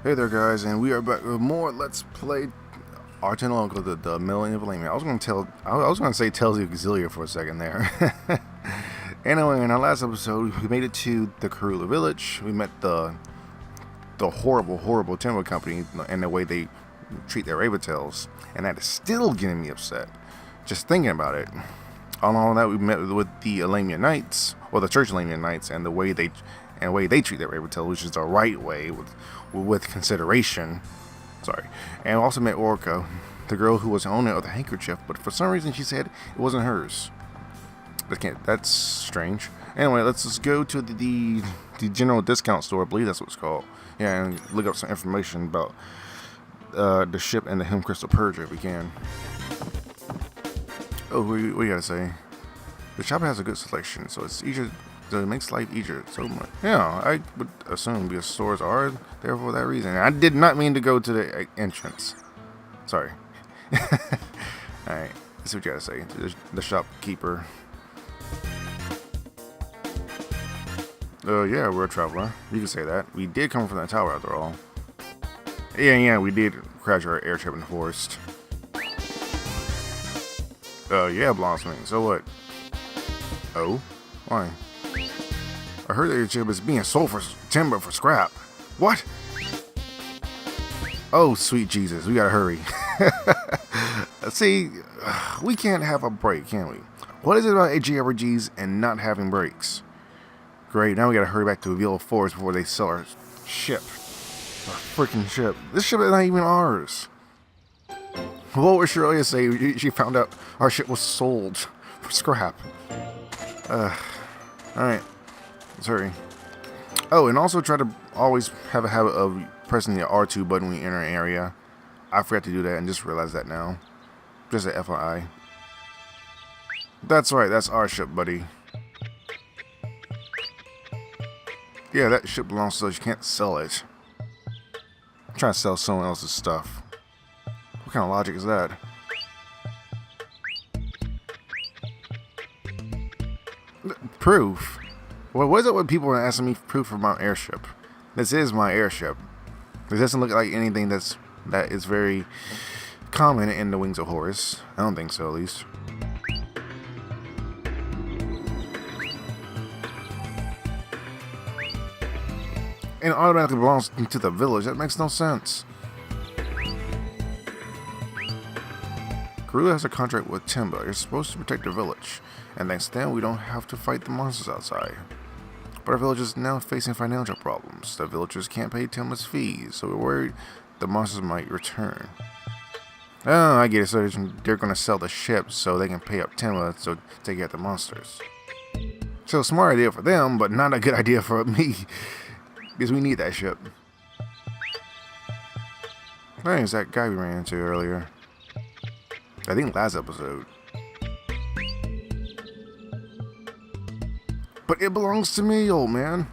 Hey there guys, and we are back with more Let's Play Tonelico, the Millennium of Lamia. I was gonna say Tales of Exilia for a second there. Anyway, in our last episode, we made it to the Karula village. We met the horrible timber company and the way they treat their Raventails, and that is still getting me upset just thinking about it. Along with that, we met with the Lamia Knights, or the Church Lamia Knights, and the way they treat their Raventails, which is the right way with consideration. Sorry. And we also met Orca, the girl who was the owner of the handkerchief, but for some reason she said it wasn't hers. That's strange. Anyway, let's just go to the general discount store. I believe that's what it's called. Yeah, and look up some information about the ship and the Him Crystal Purger if we can. Oh, what do you gotta say? The shop has a good selection, so it's easier. So it makes life easier so much. Yeah, I would assume because stores are there for that reason. I did not mean to go to the entrance. Sorry. Alright, let's see what you gotta say. The shopkeeper. Yeah, we're a traveler. You can say that. We did come from that tower after all. Yeah, we did crash our airship in the forest. Yeah, Blossoming. So what? Oh? Why? I heard that your ship is being sold for timber for scrap. What? Oh, sweet Jesus. We gotta hurry. See, we can't have a break, can we? What is it about AGRGs and not having breaks? Great, now we gotta hurry back to Avila Forest before they sell our ship. Our freaking ship. This ship is not even ours. What would Shirley say? She found out our ship was sold for scrap. Alright. Let's hurry. Oh, and also try to always have a habit of pressing the R2 button when you enter an area. I forgot to do that and just realized that now. Just a FYI. That's right, that's our ship, buddy. Yeah, that ship belongs to us. You can't sell it. I'm trying to sell someone else's stuff. What kind of logic is that? Proof? What is it when people are asking me proof for my airship? This is my airship. It doesn't look like anything that is very common in the Wings of Horus. I don't think so, at least. And it automatically belongs to the village. That makes no sense. Karula has a contract with Timba. You're supposed to protect the village, and thanks to them, we don't have to fight the monsters outside. But our village is now facing financial problems. The villagers can't pay Timba's fees, so we're worried the monsters might return. Oh, I get it. So they're going to sell the ship so they can pay up Timba to take out the monsters. So smart idea for them, but not a good idea for me, because we need that ship. That is that guy we ran into earlier. I think last episode. But it belongs to me, old man.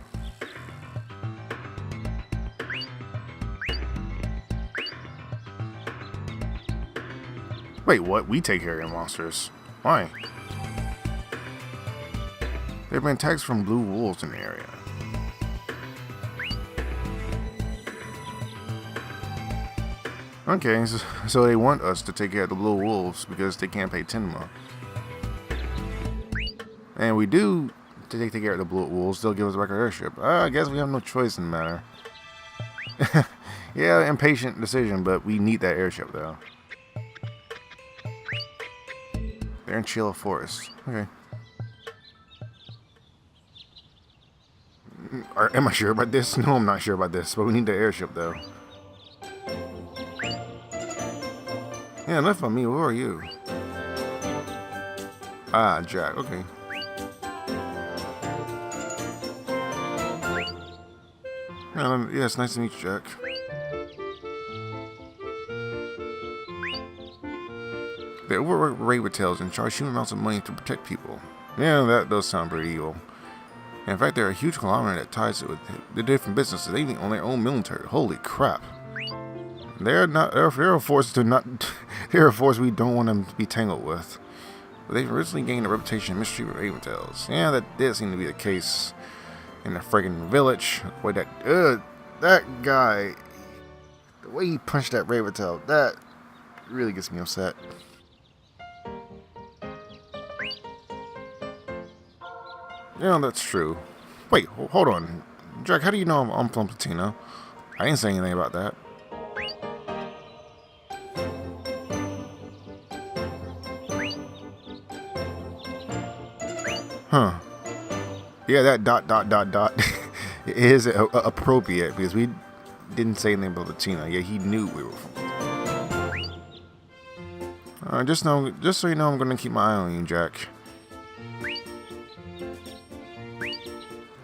Wait, what? We take care of monsters. Why? There have been attacks from blue wolves in the area. Okay, so they want us to take care of the blue wolves because they can't pay Tenma. And we do to take care of the blue wolves, they'll give us back our airship. I guess we have no choice in the matter. Yeah, impatient decision, but we need that airship though. They're in Chila Forest. Okay. Am I sure about this? No, I'm not sure about this, but we need the airship though. Yeah, enough of me. Who are you? Ah, Jack. Okay. Yeah, it's nice to meet you, Jack. They overwork Raventails and charge huge amounts of money to protect people. Yeah, that does sound pretty evil. In fact, they're a huge conglomerate that ties it with the different businesses. They even own their own military. Holy crap. They're a force we don't want to be tangled with. But they've originally gained a reputation of mistreatment of Raventails. Yeah, that did seem to be the case in the friggin' village. Wait, that guy, The way he punched that raven tail, that really gets me upset. Yeah, that's true. Wait, hold on. Jack, how do you know I'm from Platino? I didn't say anything about that. Huh. Yeah, that dot is appropriate because we didn't say anything about Latina. Yeah, he knew we were from. Just so you know, I'm gonna keep my eye on you, Jack.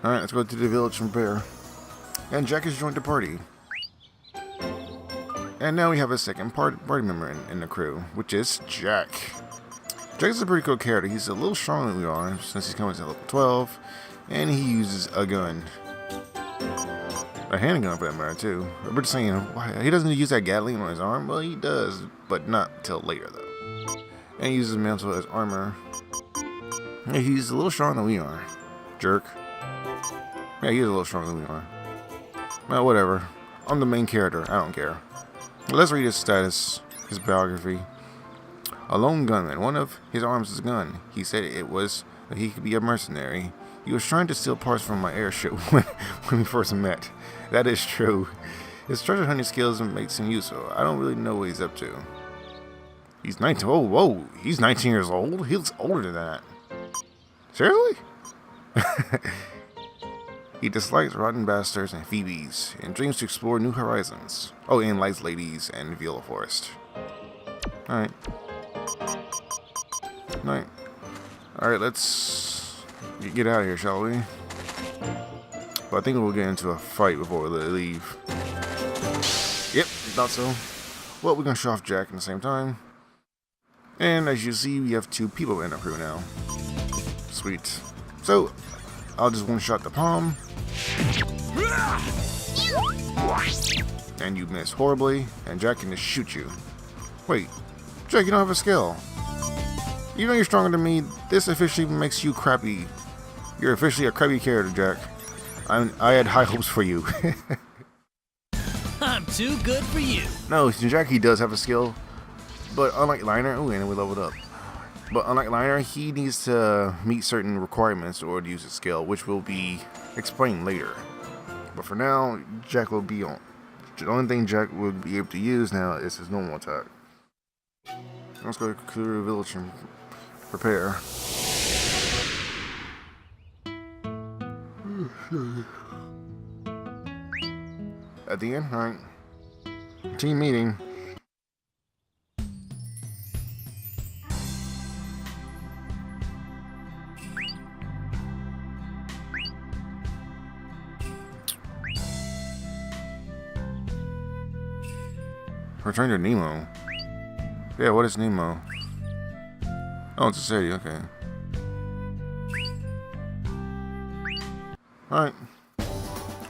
Alright, let's go to the village from Bear. And Jack has joined the party. And now we have a second party member in the crew, which is Jack. Jack is a pretty cool character. He's a little stronger than we are, since he's coming to level 12. And he uses a gun. A handgun for that matter, too. We're just saying, he doesn't use that Gatling on his arm. Well, he does, but not till later, though. And he uses mantle as armor. Yeah, he's a little stronger than we are. Jerk. Yeah, he's a little stronger than we are. Well, whatever. I'm the main character. I don't care. Let's read his status, his biography. A lone gunman. One of his arms is a gun. He said it was that he could be a mercenary. He was trying to steal parts from my airship when we first met. That is true. His treasure hunting skills makes him useful. I don't really know what he's up to. He's 19. Oh, whoa. He's 19 years old? He looks older than that. Seriously? He dislikes rotten bastards and phoebes, and dreams to explore new horizons. Oh, and likes ladies and Viola Forest. Alright. Alright, let's get out of here, shall we? But I think we'll get into a fight before we leave. Yep, thought so. Well, we're gonna show off Jack at the same time. And as you see, we have 2 people in our crew now. Sweet. So, I'll just one-shot the palm. And you miss horribly, and Jack can just shoot you. Wait, Jack, you don't have a skill. Even though you're stronger than me, this officially makes you crappy. You're officially a crappy character, Jack. I had high hopes for you. I'm too good for you. No, Jack, he does have a skill. But unlike Liner, oh, and we leveled up. But unlike Liner, he needs to meet certain requirements or to use his skill, which will be explained later. But for now, Jack will be on. The only thing Jack will be able to use now is his normal attack. Let's go to the village and prepare. At the end, alright. Team meeting. Return to Nemo. Yeah, what is Nemo? Oh, it's a city, okay. Alright.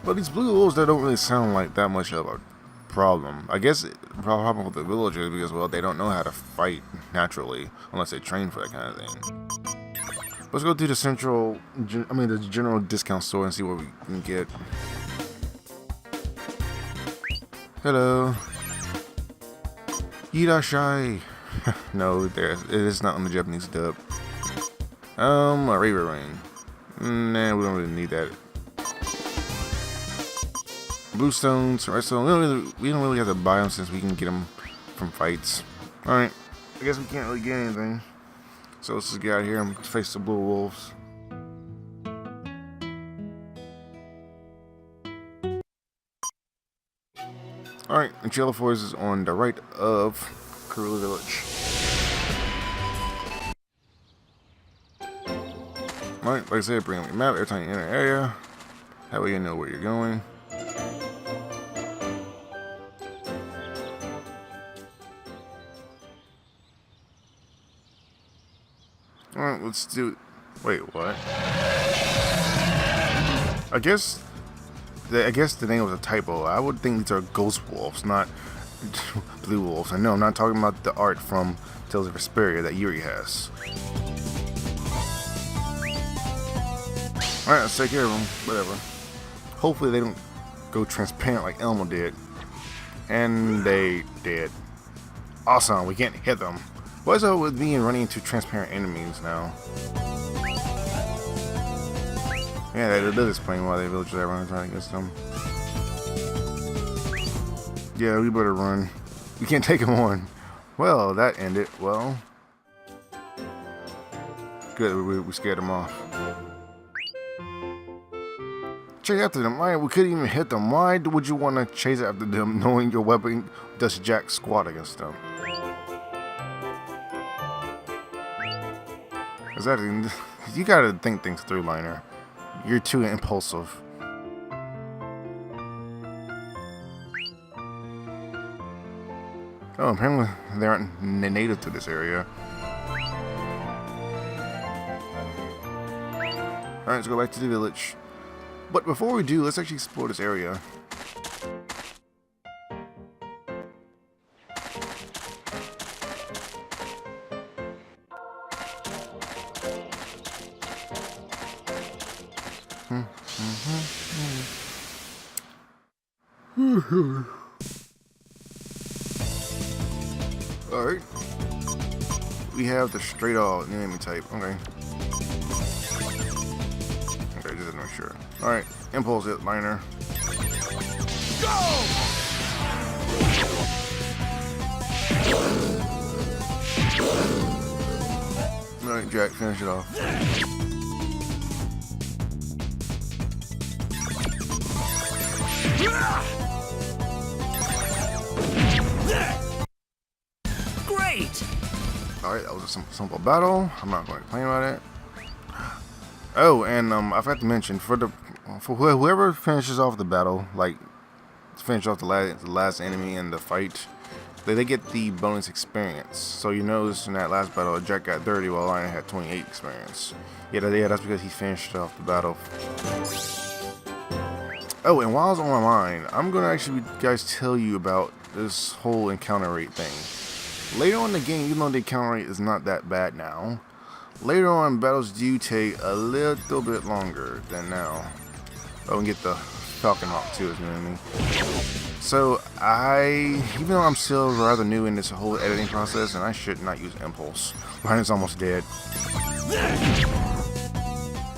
But these blue wolves, they don't really sound like that much of a problem. I guess the problem with the villagers is because, well, they don't know how to fight naturally unless they train for that kind of thing. Let's go to the the general discount store and see what we can get. Hello. Irashai. No, it is not on the Japanese dub. A Raven Ring. Nah, we don't really need that. Blue stones, redstone. We don't really have to buy them since we can get them from fights. Alright, I guess we can't really get anything. So let's just get out of here and face the blue wolves. Alright, and Chilla Forest is on the right of Karula Village. Alright, like I said, bring up your map every time you enter an area. That way you know where you're going. Alright, let's do it. Wait, what? I guess the name was a typo. I would think these are ghost wolves, not blue wolves. I know I'm not talking about the art from Tales of Vesperia that Yuri has. Alright, let's take care of them. Whatever. Hopefully they don't go transparent like Elmo did. And they did. Awesome, we can't hit them. What's up with me and running into transparent enemies now? Yeah, that does explain why the villagers are running against them. Yeah, we better run. We can't take them on. Well, that ended well. Good, we scared them off. Chase after them. Why? We couldn't even hit them. Why would you want to chase after them knowing your weapon does jack squat against them? Exactly. You gotta think things through, Liner. You're too impulsive. Oh, apparently they aren't native to this area. Alright, let's go back to the village. But before we do, let's actually explore this area. Alright. We have the straight all enemy type. Okay. Okay, just to make sure. Alright. Impulse it, Liner. Go! Alright, Jack, finish it off. Great! Alright, that was a simple battle. I'm not going to complain about it. Oh, and I forgot to mention, for whoever finishes off the battle, like finish off the last enemy in the fight, they get the bonus experience. So you notice in that last battle, Jack got 30 while Liner had 28 experience. Yeah, that's because he finished off the battle. Oh, and while it's on my mind, I'm going to actually guys tell you about this whole encounter rate thing. Later on in the game, even though the encounter rate is not that bad now, later on battles do take a little bit longer than now. Oh, and get the Falcon Hawk too, you know what I mean? So even though I'm still rather new in this whole editing process, and I should not use Impulse, mine is almost dead.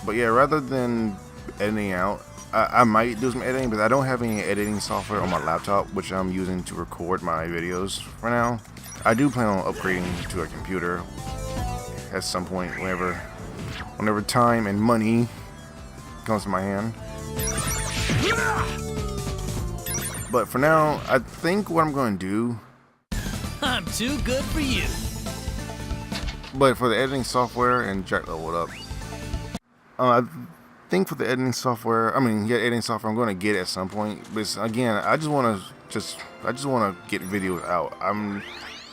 But yeah, rather than editing out, I might do some editing, but I don't have any editing software on my laptop, which I'm using to record my videos for now. I do plan on upgrading to a computer at some point, whenever time and money comes to my hand. But for now, I think what I'm going to do... I'm too good for you. But for the editing software, and Jack leveled up. I think for the editing software, editing software I'm going to get at some point. But again, I just want to get videos out.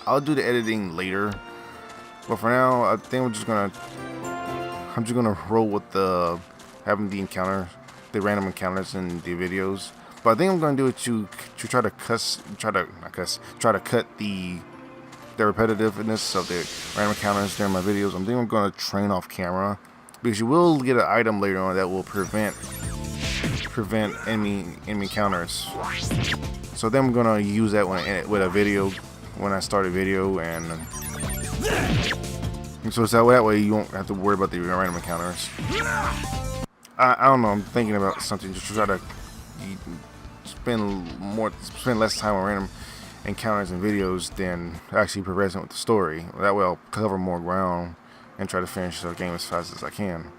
I'll do the editing later. But for now, I think I'm just gonna roll with having the random encounters in the videos. But I think I'm gonna do it to try to cut the repetitiveness of the random encounters during my videos. I think I'm gonna train off camera, because you will get an item later on that will prevent enemy encounters. So then I'm gonna use that with a video when I start a video, and so that way you won't have to worry about the random encounters. I don't know. I'm thinking about something just to try to spend less time on random encounters and videos than actually progressing with the story. That way I'll cover more ground and try to finish the game as fast as I can.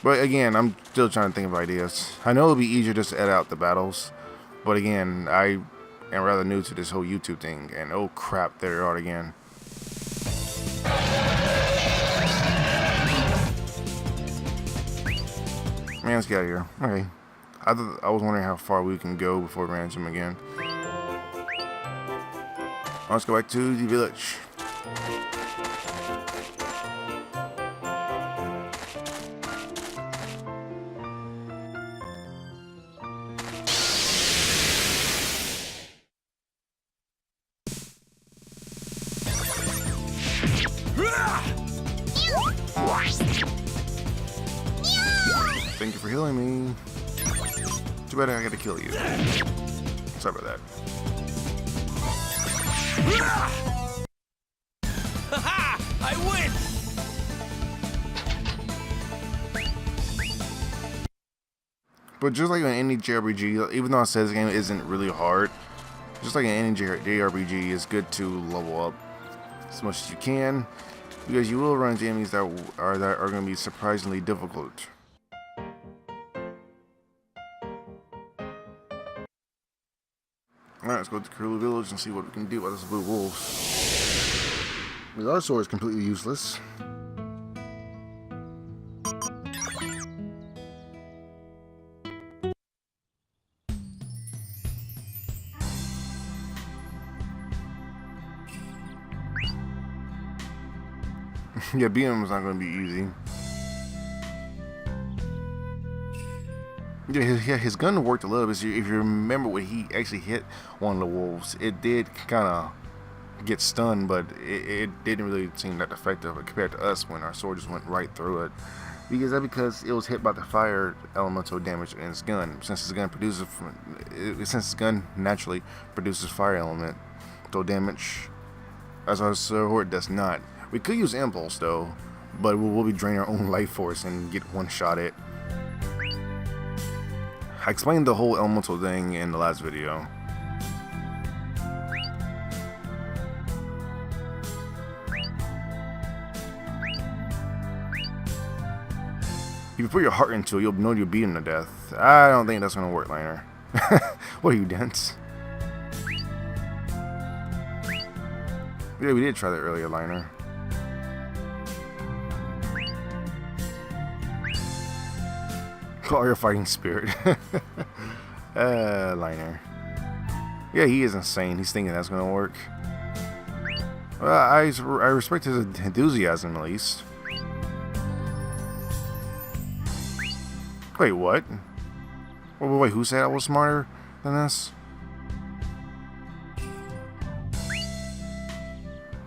But again, I'm still trying to think of ideas. I know it'll be easier just to edit out the battles, but again, I am rather new to this whole YouTube thing, and oh crap, there you are again. Man, let's get out of here. Okay. I was wondering how far we can go before we ran into him again. Let's go back to the village. Thank you for healing me. Too bad I gotta kill you. Sorry about that. Haha! I win! But just like any JRPG, even though I said this game isn't really hard, just like any JRPG, it's good to level up as much as you can, because you will run into enemies that are going to be surprisingly difficult. Alright, let's go to Kurulu Village and see what we can do about those blue wolves. Because our sword is completely useless. Yeah, beating him is not going to be easy. Yeah, his gun worked a little bit. So if you remember when he actually hit one of the wolves, it did kind of get stunned, but it didn't really seem that effective compared to us when our sword just went right through it. Because it was hit by the fire elemental damage in his gun. Since his gun naturally produces fire elemental damage, as our sword does not. We could use impulse though, but we'll be draining our own life force and get one shot at. I explained the whole elemental thing in the last video. If you put your heart into it, you'll know you'll beat him to death. I don't think that's gonna work, Liner. What are you, dense? Yeah, we did try that earlier, Liner. Call your fighting spirit. Liner. Yeah, he is insane. He's thinking that's gonna work. I respect his enthusiasm, at least. Wait, what? Wait, who said I was smarter than this?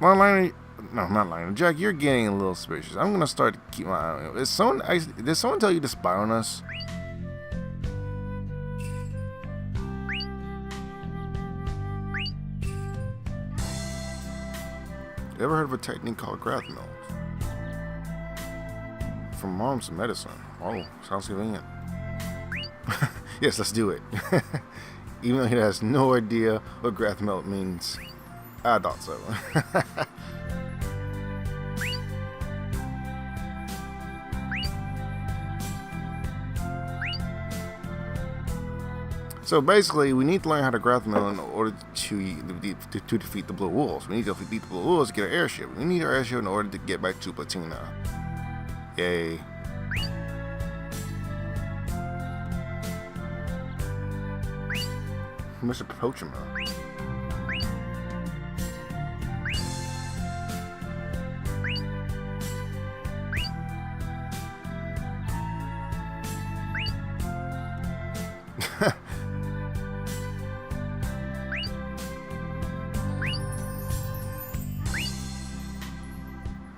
Well, Liner, no, not Liner. Jack, you're getting a little suspicious. I'm gonna start to keep my eye on you. Did someone tell you to spy on us? You ever heard of a technique called Grathmelding? From Mom's Medicine. Oh, sounds convenient. Yes, let's do it. Even though he has no idea what Grathmeld means. I thought so. So basically, we need to learn how to Grathmeld in order to defeat the Blue Wolves. We need to defeat the Blue Wolves to get our airship. We need our airship in order to get back to Platina. Yay. Mr. Pochima.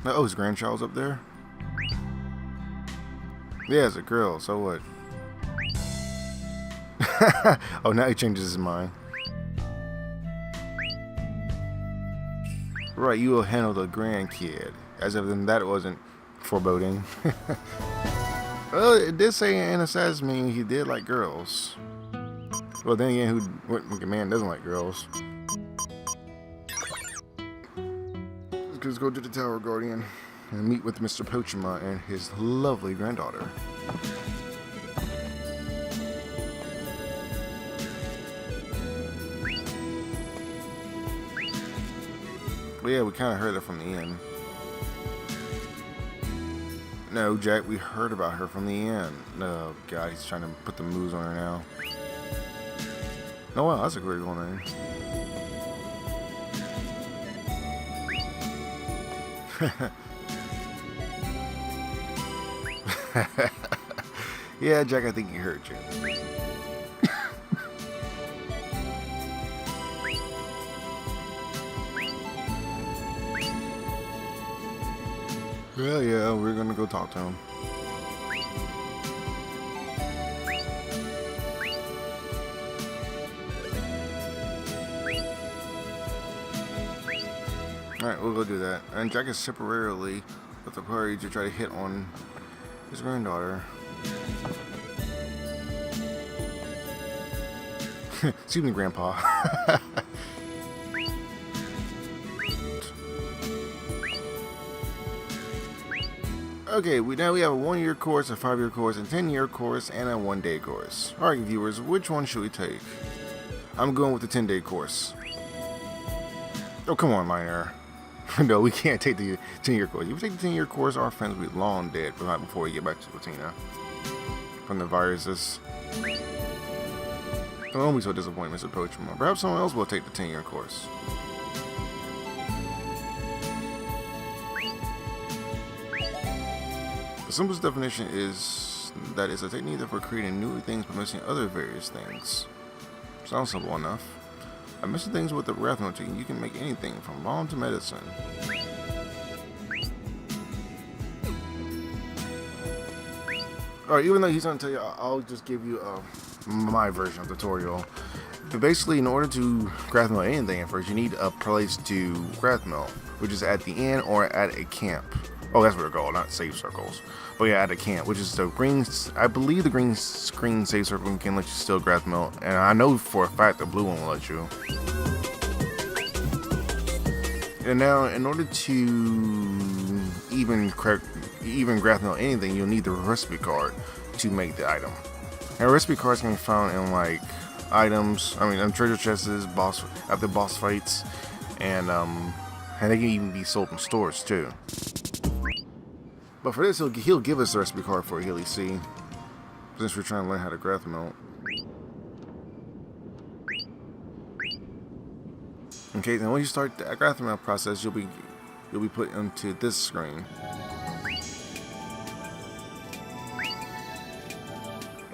Oh, his grandchild's up there? Yeah, it's a girl, so what? Oh, now he changes his mind. Right, you will handle the grandkid. As if then that wasn't foreboding. Well, it did say in Assassin he did like girls. Well, then again, what man doesn't like girls? Let's go to the Tower Guardian and meet with Mr. Pochima and his lovely granddaughter. Well, yeah, we kind of heard it from the inn. No, Jack, we heard about her from the inn. Oh, God, he's trying to put the moves on her now. Oh, wow, that's a great cool name. Yeah, Jack, I think he hurt you. Well, yeah, we're gonna go talk to him. Alright, we'll go do that. And Jack is temporarily with the party to try to hit on his granddaughter. Excuse me, Grandpa. Okay, now we have a 1-year course, a 5-year course, a 10-year course, and a 1-day course. Alright, viewers, which one should we take? I'm going with the 10-day course. Oh, come on, Minor. No, we can't take the 10-year course. If we take the 10-year course, our friends will be long dead before we get back to Latina. From the viruses. Don't be so disappointed, Mr. Poachman. Perhaps someone else will take the 10-year course. The simplest definition is that it's a technique for creating new things by mixing other various things. Sounds simple enough. By mixing things with the Grathmelding, you can make anything from bomb to medicine. Alright, even though he's gonna tell you, I'll just give you my version of the tutorial. But basically, in order to Grathmeld anything at first, you need a place to Grathmeld, which is at the inn or at a camp. Oh, that's what they're called, not save circles. But yeah, at a camp, which is the green, I believe the green screen save circle can let you still Grathmeld, and I know for a fact the blue one will let you. And now, in order to even Grathmeld anything, you'll need the recipe card to make the item. And recipe cards can be found in like items, treasure chests, after boss fights, and they can even be sold in stores too. But for this, he'll give us the recipe card for Healy C, since we're trying to learn how to Grathmeld. Okay, then when you start the Grathmeld process, you'll be put into this screen.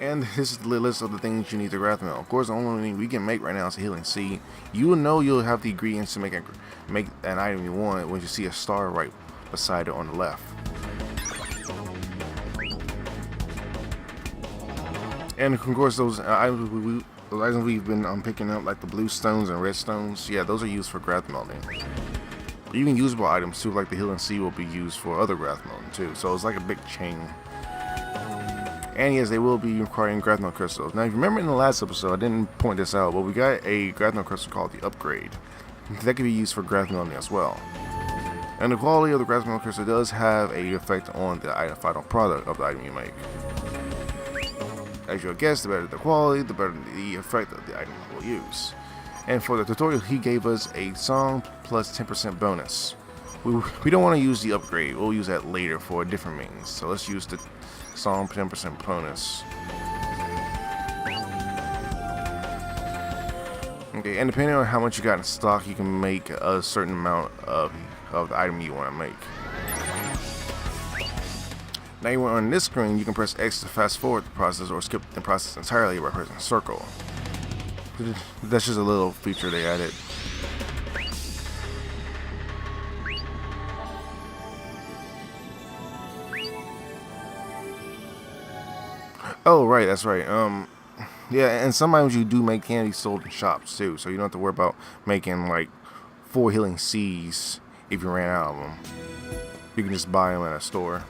And this is the list of the things you need to Grathmeld. Of course, the only thing we can make right now is a Healing C. You will know you'll have the ingredients to make an item you want when you see a star right beside it on the left. And of course, those items we've been picking up, like the blue stones and red stones, yeah, those are used for Grathmelding. Even usable items too, like the Healing C, will be used for other Grathmelding too. So it's like a big chain. And yes, they will be requiring Grathmeld crystals. Now, if you remember in the last episode, I didn't point this out, but we got a Grathmeld crystal called the Upgrade. That can be used for Grathmelding as well. And the quality of the Grathmeld crystal does have an effect on the final product of the item you make. As you'll guess, the better the quality, the better the effect of the item we'll use. And for the tutorial, he gave us a song plus 10% bonus. We don't want to use the Upgrade. We'll use that later for a different means. So let's use the song 10% bonus. Okay, and depending on how much you got in stock, you can make a certain amount of the item you want to make. Now, on this screen, you can press X to fast forward the process or skip the process entirely by pressing circle. That's just a little feature they added. Oh, right, that's right. Yeah, and sometimes you do make candy sold in shops too, so you don't have to worry about making like 4 Healing C's if you ran out of them. You can just buy them at a store.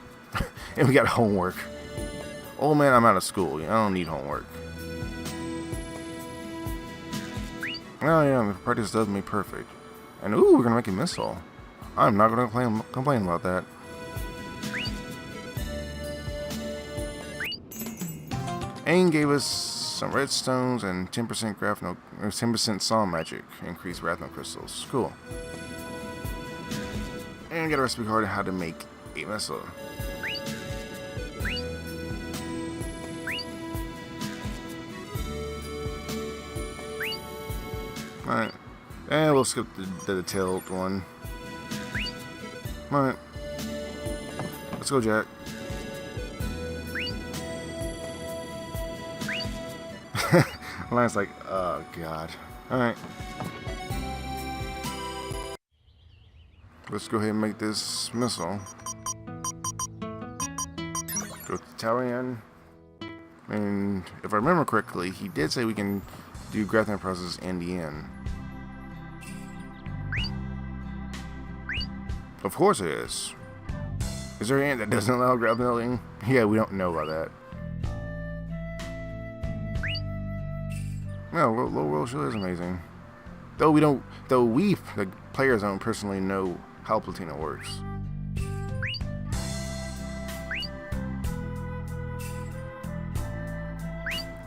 And we got homework. Oh man, I'm out of school. I don't need homework. Oh yeah, the practice does me perfect. And ooh, we're gonna make a missile. I'm not gonna complain about that. Aang gave us some redstones and 10% Grathmeld, or 10% Psalm magic, increased Grathmeld crystals. Cool. And get a recipe card on how to make a missile. Alright, and we'll skip the detailed one. Alright, let's go, Jack. Lion's like, oh god. Alright, let's go ahead and make this missile. Go to Talion. And if I remember correctly, he did say we can do Grathmeld process in the end. Of course it is. Is there an ant that doesn't allow Grathmelding? Yeah, we don't know about that. No, low roll sure is amazing. Though we, the players, don't personally know how Platina works.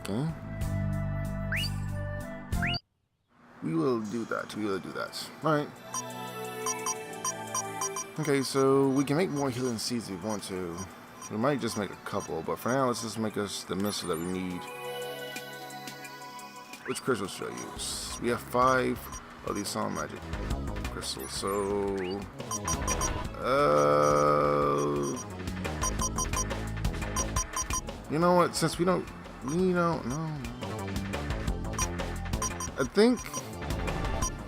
Okay. We will do that. Alright. Okay, so we can make more healing seeds if we want to. We might just make a couple, but for now, let's just make us the missile that we need. Which crystals should I use? We have 5 of these Psalm Magic crystals, so... You know what, since we don't know... I think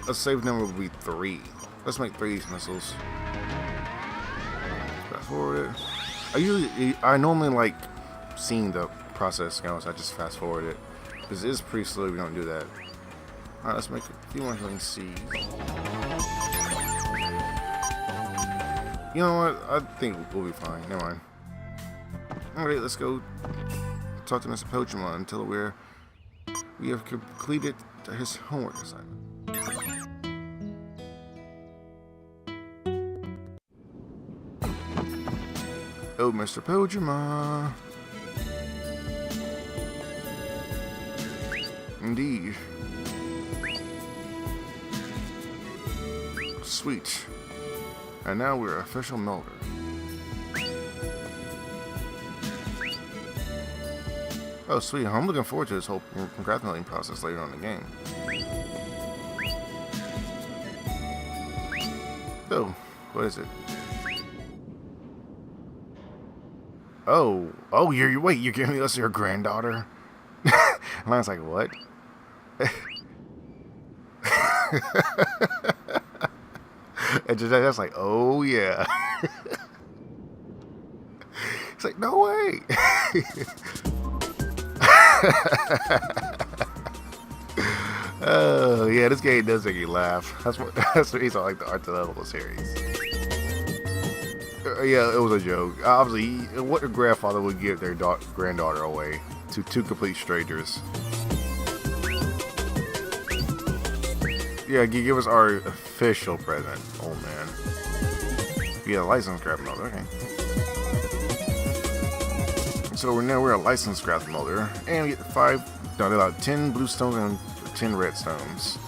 a safe number would be 3. Let's make 3 of these missiles. Fast forward it. I normally like seeing the process go, so I just fast forward it. Because it is pretty slow, we don't do that. Alright, let's make a few more healing seeds. You know what? I think we'll be fine. Never mind. Alright, let's go talk to Mr. Pokemon until we have completed his homework assignment. Oh, Mr. Pokemon. Indeed. Sweet. And now we're official melder. Oh, sweet. I'm looking forward to this whole Grathmelding process later on in the game. Oh, what is it? Oh, wait, you're giving us your granddaughter? And I was like, what? And just like, oh yeah. It's like, no way. Oh yeah, this game does make you laugh. That's the reason I like the Tonelico series. Yeah, it was a joke. Obviously, what a grandfather would give their granddaughter away to 2 complete strangers? Yeah, give us our official present. Oh man. Yeah, license Grathmelder. Okay. So we're a licensed Grathmelder, and we get 5. No, they allow 10 blue stones and 10 red stones.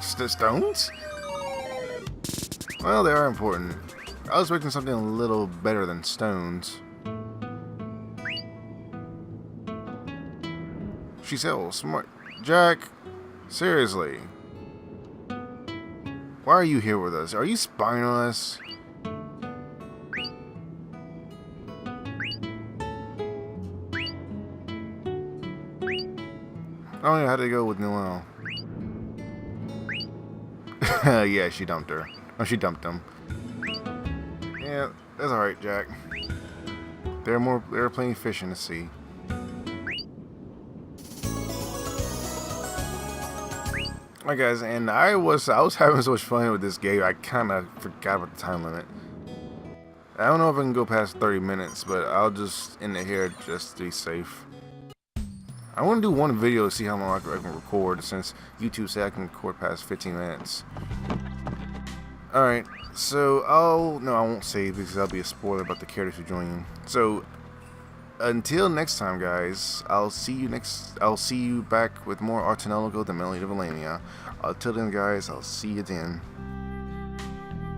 Stones? Well, they are important. I was expecting something a little better than stones. She's so smart. Jack, seriously. Why are you here with us? Are you spying on us? Oh yeah, how'd it go with Noel? Yeah, she dumped her. Oh, she dumped him. Yeah, that's alright, Jack. There are plenty of fish in the sea. Alright guys, and I was having so much fun with this game, I kinda forgot about the time limit. I don't know if I can go past 30 minutes, but I'll just end it here just to be safe. I want to do one video to see how long I can record, since YouTube said I can record past 15 minutes. Alright, so I won't save because that'll be a spoiler about the characters who join you. So until next time, guys, I'll see you back with more Tonelico, the Melody of Valania. Until then, guys, I'll see you then.